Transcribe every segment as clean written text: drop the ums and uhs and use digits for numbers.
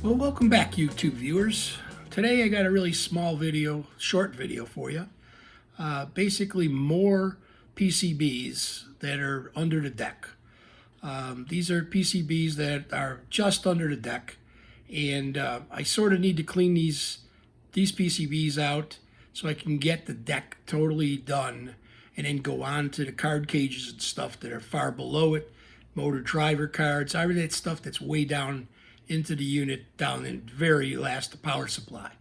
Well, welcome back, YouTube viewers. Today I got a really small video, short video for you. Basically more PCBs that are under the deck. These are PCBs that are just under the deck, and I sort of need to clean these PCBs out so I can get the deck totally done and then go on to the card cages and stuff that are far below it, motor driver cards, everything that stuff that's way down into the unit, down in the very last power supply.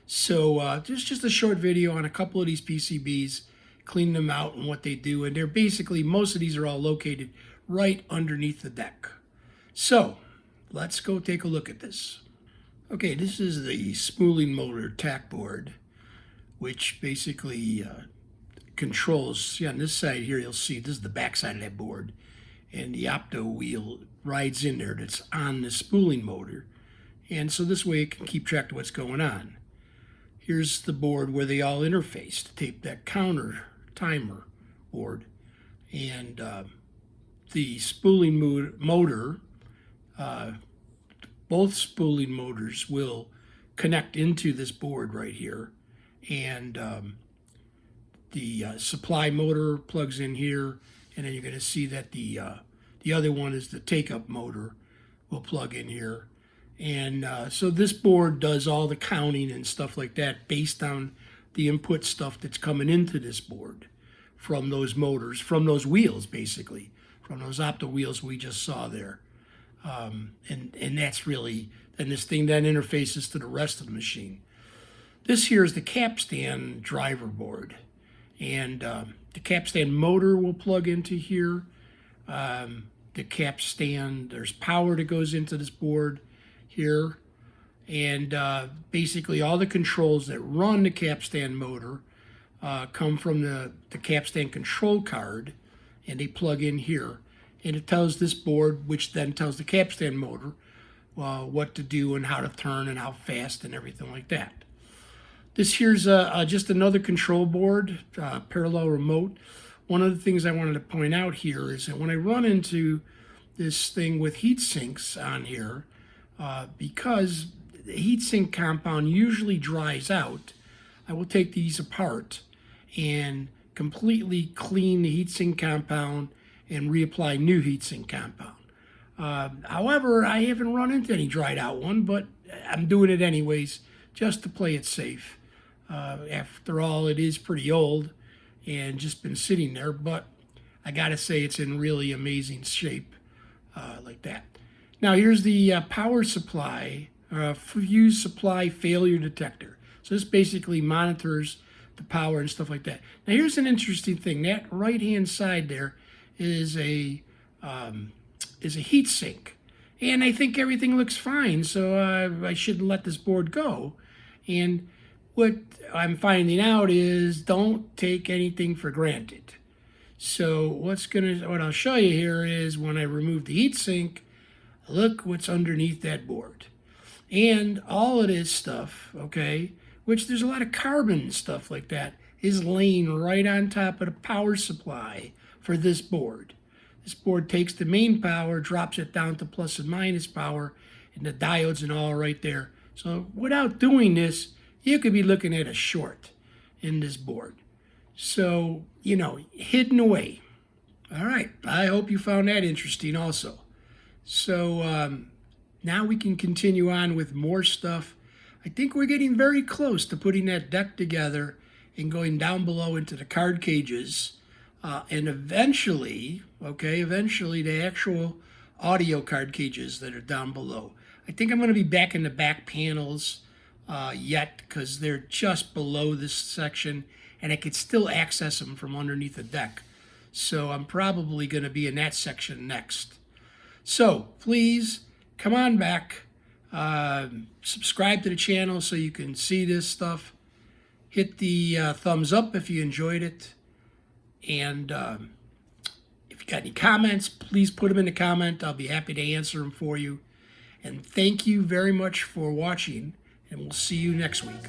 So just a short video on a couple of these PCBs, cleaning them out and what they do. And they're basically, most of these are all located right underneath the deck. So let's go take a look at this. Okay, this is the spooling motor tack board, which basically controls, on this side here, you'll see this is the back side of that board. And the opto wheel rides in there that's on the spooling motor. And so this way it can keep track of what's going on. Here's the board where they all interface to tape that counter timer board. And the spooling motor, both spooling motors will connect into this board right here. And the supply motor plugs in here. And then you're going to see that the other one is the take-up motor will plug in here. And so this board does all the counting and stuff like that based on the input stuff that's coming into this board from those motors, from those wheels basically, from those opto wheels we just saw there. And that's really, then this thing then interfaces to the rest of the machine. This here is the capstan driver board. And the capstan motor will plug into here. The capstan, there's power that goes into this board here. And basically all the controls that run the capstan motor come from the capstan control card, and they plug in here. And it tells this board, which then tells the capstan motor what to do and how to turn and how fast and everything like that. This here's just another control board, parallel remote. One of the things I wanted to point out here is that when I run into this thing with heat sinks on here, because the heat sink compound usually dries out, I will take these apart and completely clean the heat sink compound and reapply new heat sink compound. However, I haven't run into any dried out one, but I'm doing it anyways just to play it safe. After all, it is pretty old and just been sitting there, but I gotta say it's in really amazing shape like that. Now here's the power supply, fuse supply failure detector. So this basically monitors the power and stuff like that. Now here's an interesting thing. That right-hand side there is a heat sink. And I think everything looks fine, so I shouldn't let this board go. And what I'm finding out is don't take anything for granted. So what I'll show you here is when I remove the heatsink, look what's underneath that board. And all of this stuff, okay, which there's a lot of carbon and stuff like that, is laying right on top of the power supply for this board. This board takes the main power, drops it down to plus and minus power, and the diodes and all right there. So without doing this, you could be looking at a short in this board. So, hidden away. All right, I hope you found that interesting also. So now we can continue on with more stuff. I think we're getting very close to putting that deck together and going down below into the card cages. And eventually the actual audio card cages that are down below. I think I'm going to be back in the back panels yet, because they're just below this section and I could still access them from underneath the deck. So I'm probably going to be in that section next. So please come on back, subscribe to the channel so you can see this stuff. Hit the thumbs up if you enjoyed it. And if you got any comments, please put them in the comment. I'll be happy to answer them for you. And thank you very much for watching, and we'll see you next week.